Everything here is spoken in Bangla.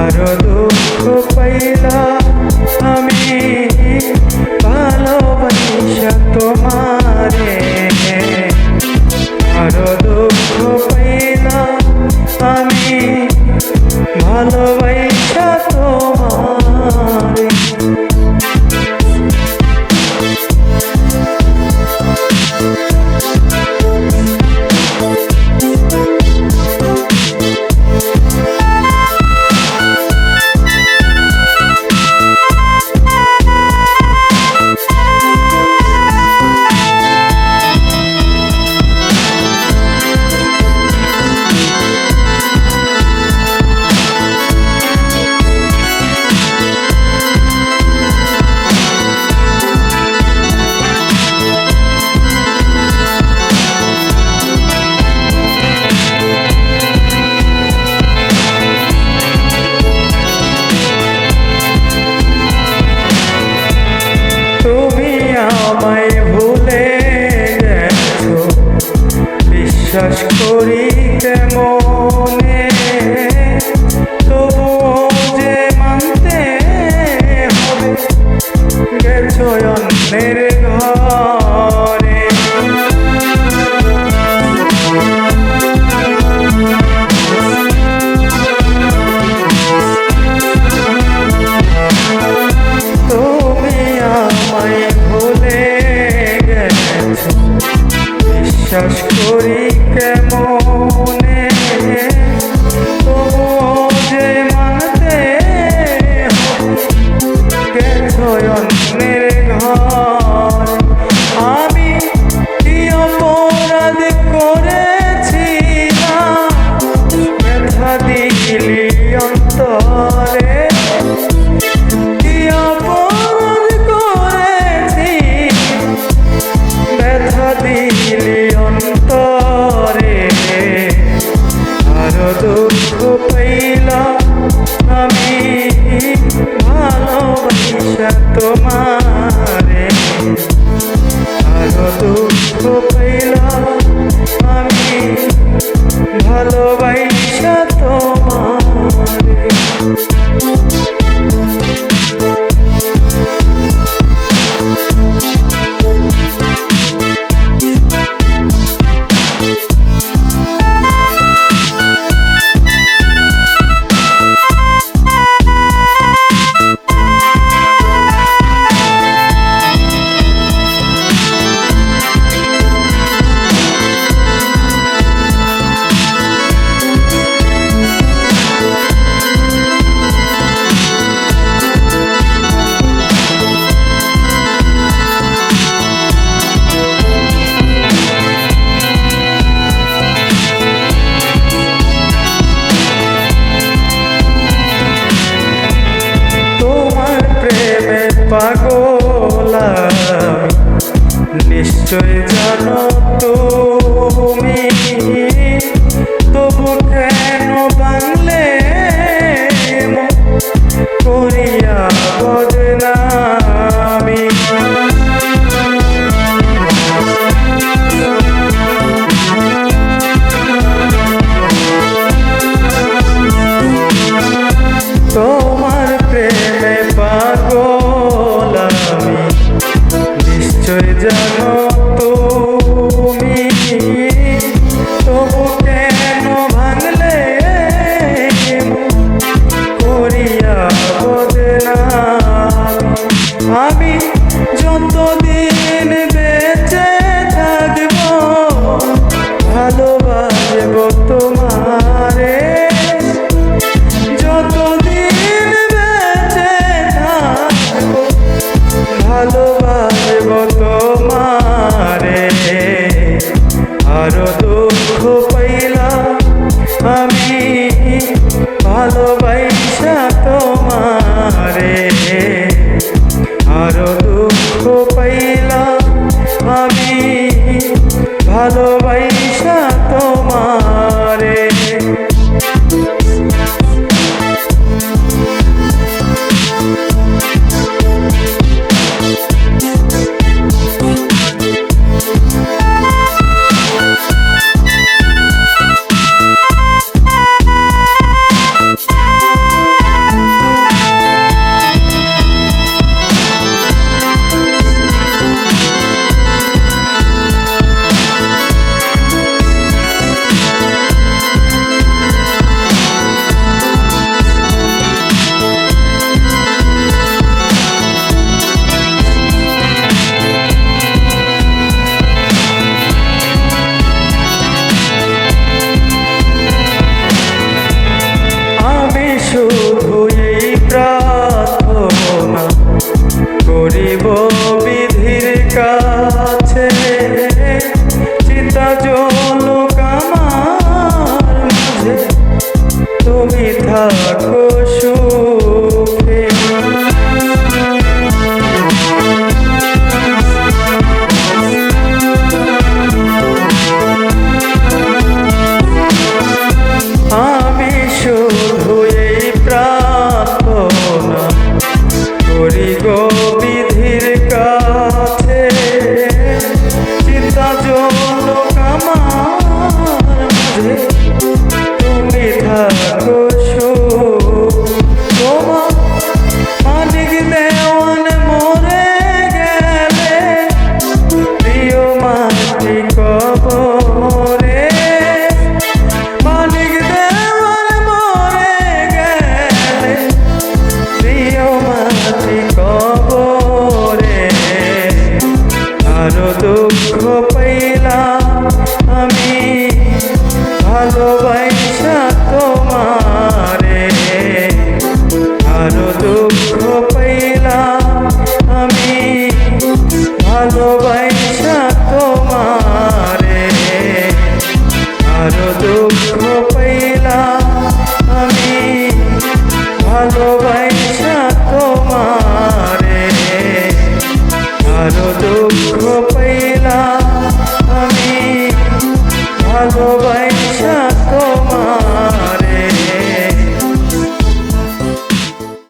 আরো দুঃখ পাইলাম আমি ভালোবাসা তোমারে, আরো দুঃখ পাইলাম আমি ভালোবাসা তোমারে। আমায় ভুলে গেছো বিশ্বাস করি কেমনে, তবুও যে মানতে হবে গেছো অন্যের ঘরে। বিশ্বাস করি কেমনে, তবুও যে মানতে গেছো অন্যের ঘর। আমি কি অপরাধ করেছি না ব্যথা দিলি অন্তরে, কি অপরাধ করেছি ব্যথা দিলি অন্তরে, আরো দুঃখ পাইলাম আমি ভালোবাসা তোমারে, আরো দুঃখ পাইলাম আমি ভালোবাসা তোমারে। পাগল নিশ্চয় জানো তুমি, তবু কেন বাংলে করিয়া বদনামি। তোমার প্রেমে পাগল নিশ্চয় জানো তো আরো দুঃখ পাইলাম আমি ভালোবাসা তোমারে। শুধু এই প্রার্থনা করিব বিধির কাছে, চিতা জলুক আমার মাঝে, তুমি থাকো সুখে। আমি শুধু প্রার্থনা করি গো বিধির কাছে, চিন্তা জলুক আমার মাঝে, তুমি থাকো সুখ। তোমার মানিক দেওয়ান মরে গেলে প্রিয় মাটি কবরে, মানিক দেওয়ান মরে গেলে প্রিয় মাটি কবরে। আরো দুঃখ পাইলাম আমি ভালোবাসা তোমারে, আরো দুঃখ পাইলাম